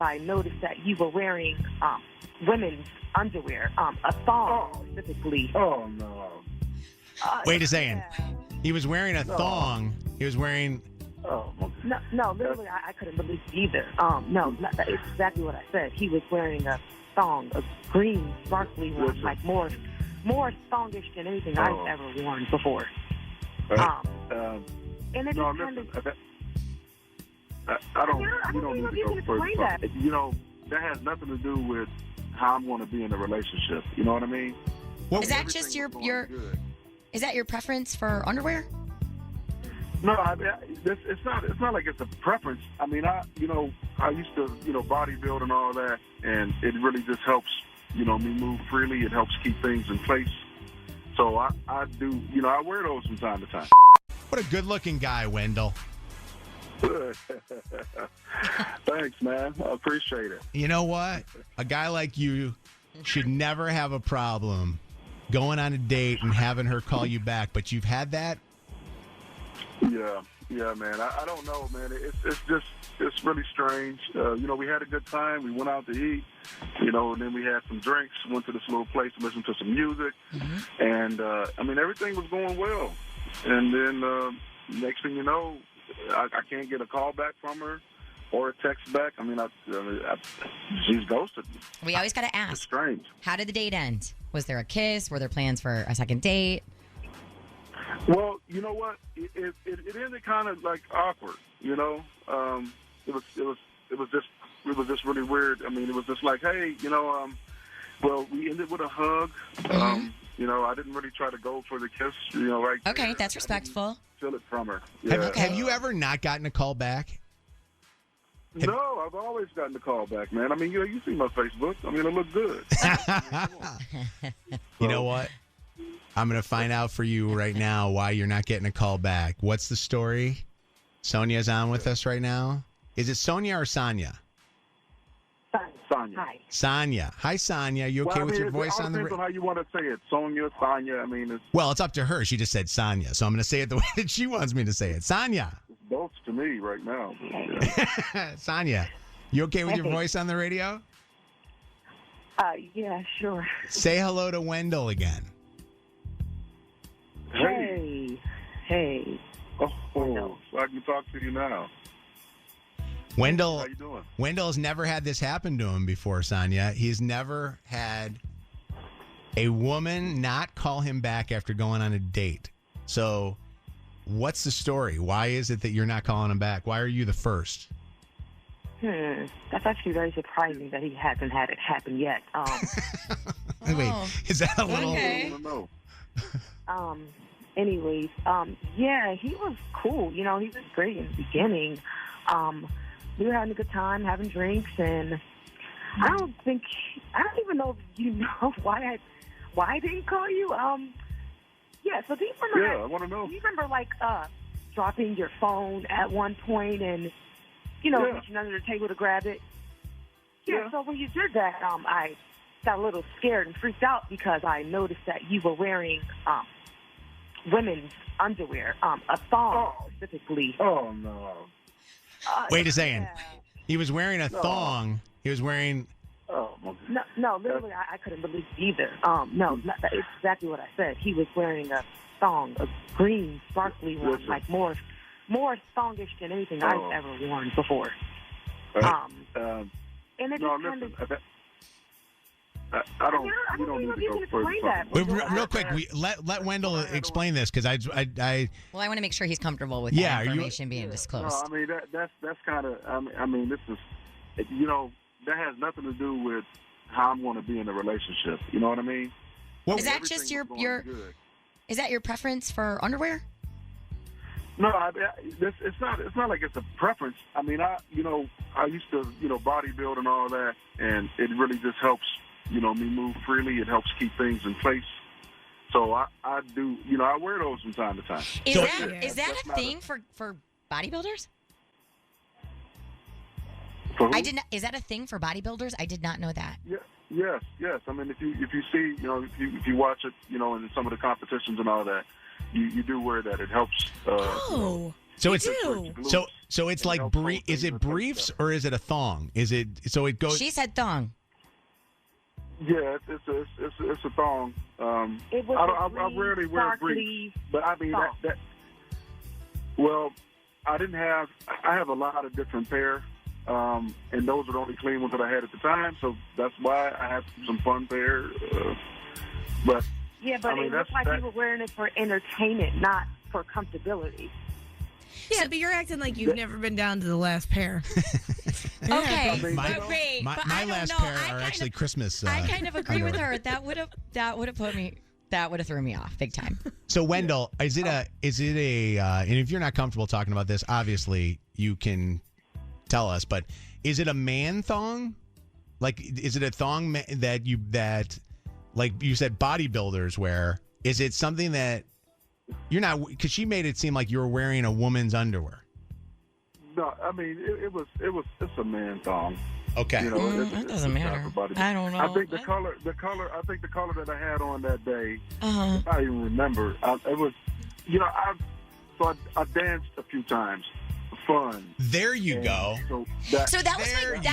I noticed that you were wearing women's underwear, a thong specifically. Oh, no. Wait a second. Yeah. He was wearing a thong. He was wearing... Oh, No, literally, I couldn't believe it either. No, it's exactly what I said. He was wearing a thong, a green, sparkly one, Listen. like more thongish than anything I've ever worn before. And it no, just kind listen. of... I don't. I You don't don't even need to go explain further. that. You know, that has nothing to do with how I'm going to be in a relationship. You know what I mean? What, Is that just your Is that your preference for underwear? No, it's not. It's not like it's a preference. I mean, I used to, bodybuild and all that, and it really just helps, me move freely. It helps keep things in place. So I do, I wear those from time to time. what a good-looking guy, Wendell. Thanks, man. I appreciate it. You know what? A guy like you should never have a problem going on a date and having her call you back, but you've had that? Yeah, man. I don't know, man. It's really strange. We had a good time. We went out to eat, and then we had some drinks, went to this little place to listen to some music. Mm-hmm. And, everything was going well. And then next thing you know, I can't get a call back from her or a text back. I mean, she's ghosted me. We always got to It's ask, strange. how did the date end? Was there a kiss? Were there plans for a second date? Well, you know what? It ended kind of like awkward. It was just really weird. I mean, it was just like, hey, well, we ended with a hug. Mm-hmm. I didn't really try to go for the kiss. Right. Okay, there. that's respectful. Feel it from her. Yeah. Have you ever not gotten a call back? No, I've always gotten the call back, man. I mean, you see my Facebook. I mean, it looked good. You know what? I'm going to find out for you right now why you're not getting a call back. What's the story? Sonja's on with us right now. Is it Sonja or Sonja? Sonja. Hi. Sonja. Hi, Sonja. You okay with your voice on the depends on how you want to say it. Sonja, Sonja. I mean, Well, it's up to her. She just said Sonja, so I'm going to say it the way that she wants me to say it. Sonja. it's both to me right now. But, yeah. Sonja, you okay with your voice on the radio? Yeah, sure. Say hello to Wendell again. Hey. Oh, No. so I can talk to you now. Wendell, How you doing? Wendell's never had this happen to him before, Sonja. He's never had a woman not call him back after going on a date. So what's the story? Why is it that you're not calling him back? Why are you the first? That's actually very surprising that he hasn't had it happen yet. Wait, is that a little... Okay. I don't know. Anyways, yeah, he was cool. He was great in the beginning. We were having a good time, having drinks, and I don't even know if you know why I didn't call you. Yeah, so do you remember? Yeah, I want to know. Do you remember, dropping your phone at one point and, Yeah. reaching under the table to grab it? Yeah. So when you did that, I got a little scared and freaked out because I noticed that you were wearing women's underwear, a thong specifically. Oh, no. Wait a second. Yeah. He was wearing a thong. He was wearing... Oh, okay. No, literally, I couldn't believe it either. No, it's exactly what I said. He was wearing a thong, a green, sparkly one, Listen. like more thongish than anything I've ever worn before. And it No, just kind listen. of... I don't. I You don't don't even need to go further. explain that. Wait, real quick, let Wendell explain this, because I Well, I want to make sure he's comfortable with Yeah, that are you- information being No, disclosed. I mean that's kind of. I mean, this is. That has nothing to do with how I'm going to be in a relationship. You know what I mean? What- Is that Everything just was going your good. Is that your preference for underwear? No, it's not. It's not like it's a preference. I mean, I used to, bodybuild and all that, and it really just helps, me move freely. It helps keep things in place. So I do, I wear those from time to time. Is So- that That's a not thing for bodybuilders? For who? I did not. Is that a thing for bodybuilders? I did not know that. Yeah, yes. I mean, if you see, if you watch it, in some of the competitions and all that, you do wear that. It helps. So You it's do. so it's like is it briefs or is it a thong? Is it so it goes? She said thong. Yeah, it's a thong. It was I rarely wear briefs, but I mean that. Well, I have a lot of different pair, and those were the only clean ones that I had at the time. So that's why I have some fun pair. But yeah, but I mean, it looked like you were wearing it for entertainment, not for comfortability. Yeah, but you're acting like you've never been down to the last pair. Okay, My- but wait, My, but my I don't last know. pair I are kind actually of, Christmas. I kind of agree with underwear. her. That would have put me. That would have thrown me off big time. So Wendell, is it a? And if you're not comfortable talking about this, obviously you can tell us. But is it a man thong? Like, is it a thong that like you said bodybuilders wear? Is it something that you're not? Because she made it seem like you were wearing a woman's underwear. no, I mean it's a man thong. Okay. You know, That doesn't matter. I don't know. I think the color that I had on that day, Uh-huh. I don't even remember. It was, I danced a few times. Fun. There you go. So So that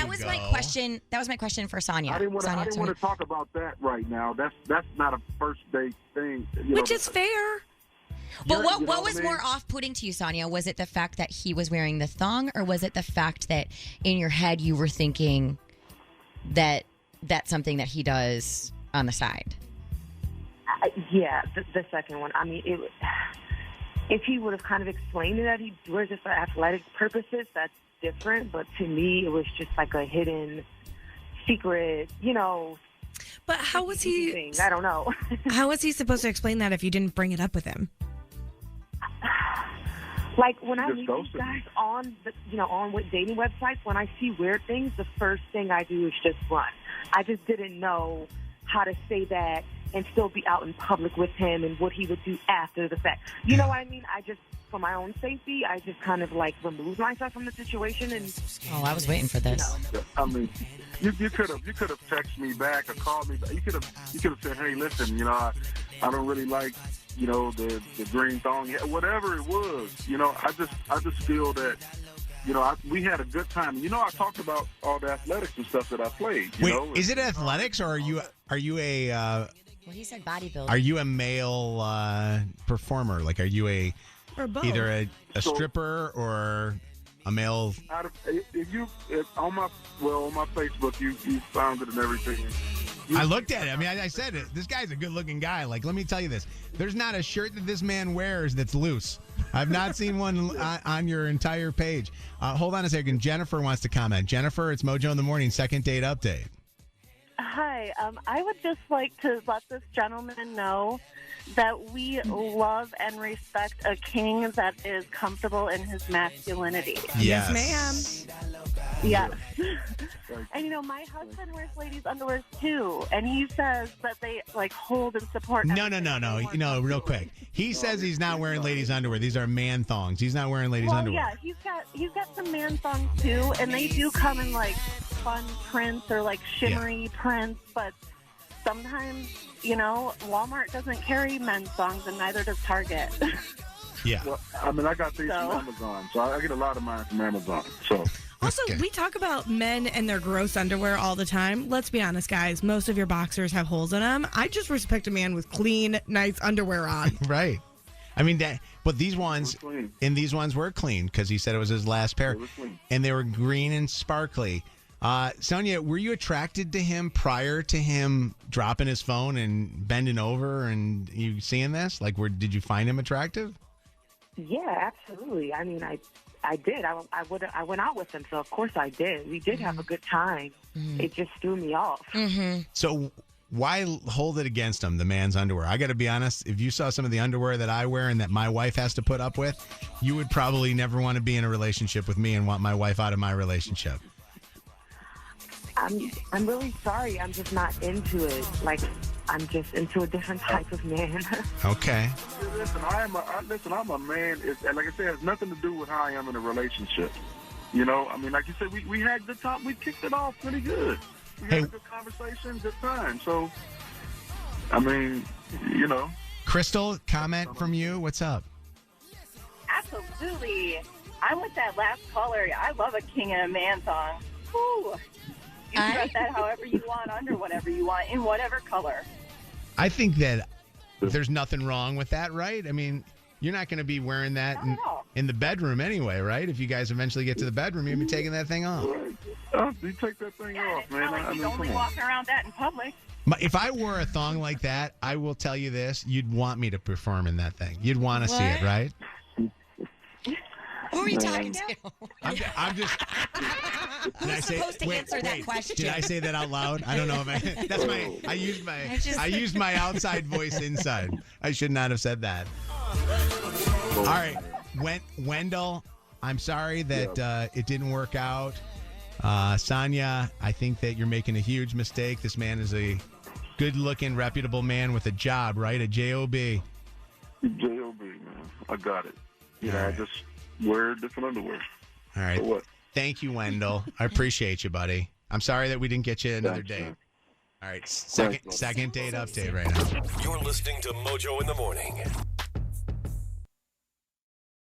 was my go. question. That was my question for Sonja. I didn't want Sonja. to talk about that right now. That's not a first date thing. Which is fair. But You what know was I mean? more off-putting to you, Sonja? Was it the fact that he was wearing the thong, or was it the fact that in your head you were thinking that that's something that he does on the side? Yeah, the second one. I mean, if he would have kind of explained that he wears it for athletic purposes, that's different. But to me, it was just like a hidden secret, But how was he? thing. I don't know. How was he supposed to explain that if you didn't bring it up with him? Like when I Just meet ghosted these guys on dating websites, when I see weird things, the first thing I do is just run. I just didn't know how to say that and still be out in public with him and what he would do after the fact. You know what I mean? I just, for my own safety, I just kind of like removed myself from the situation and. Oh, I was waiting for this. I mean, you could have texted me back or called me back. You could have said, hey, listen, I don't really like the green thong, whatever it was. I just feel that we had a good time. I talked about all the athletics and stuff that I played. Wait, is it athletics or are you a Well, he said bodybuilding. are you a male performer? Like, are you Or both? either a stripper or a male? If on my Facebook, you found it and everything. I looked at it. I mean, I said it. This guy's a good-looking guy. Like, let me tell you this. There's not a shirt that this man wears that's loose. I've not seen one on your entire page. Hold on a second. Jennifer wants to comment. Jennifer, it's Mojo in the Morning, second date update. Hi, I would just like to let this gentleman know that we love and respect a king that is comfortable in his masculinity. Yes, ma'am. Yes. And my husband wears ladies' underwear too, and he says that they hold and support. No. everything. Real quick. He says he's not wearing ladies' underwear. These are man thongs. He's not wearing ladies' Well, underwear. yeah, he's got some man thongs too, and they do come in fun prints or shimmery prints, but sometimes Walmart doesn't carry men's thongs, and neither does Target. Yeah. Well, I mean, I got these from Amazon, so I get a lot of mine from Amazon. So. Also, Okay. we talk about men and their gross underwear all the time. Let's be honest, guys. Most of your boxers have holes in them. I just respect a man with clean, nice underwear on. Right. I mean, but these ones, They were clean. and these ones were clean because he said it was his last pair. They were clean. And they were green and sparkly. Sonja, were you attracted to him prior to him dropping his phone and bending over and you seeing this? Like, did you find him attractive? Yeah, absolutely. I mean, I did. I went out with him, so of course I did. We did have a good time. It just threw me off. So why hold it against him, the man's underwear? I got to be honest, if you saw some of the underwear that I wear and that my wife has to put up with, you would probably never want to be in a relationship with me and want my wife out of my relationship. I'm really sorry. I'm just not into it. I'm just into a different type of man. Okay. Listen, I'm a man. And like I said, it has nothing to do with how I am in a relationship. I mean, like you said, we had good time. We kicked it off pretty good. We had a good conversation, good time. So, I mean, Crystal, comment from you. What's up? Absolutely. absolutely. I'm with that last caller. I love a king and a man song. Woo. You can dress that however you want, under whatever you want, in whatever color. I think that there's nothing wrong with that, right? I mean, you're not going to be wearing that in the bedroom anyway, right? If you guys eventually get to the bedroom, you'll be taking that thing off. You take that thing off, man. It's not like you're only walking around that in public. If I wore a thong like that, I will tell you this, you'd want me to perform in that thing. You'd want to see it, right? Who are you talking to? I'm just. Who's supposed to answer that question? Did I say that out loud? I don't know if I. That's my. I used my outside voice inside. I should not have said that. All right, Wendell. I'm sorry that it didn't work out. Sonja, I think that you're making a huge mistake. This man is a good-looking, reputable man with a job, right? A J.O.B. J.O.B., man. I got it. I just wear different underwear. All right. For what? Thank you, Wendell. I appreciate you, buddy. I'm sorry that we didn't get you another date. Man. All right, second date update right now. You're listening to Mojo in the Morning.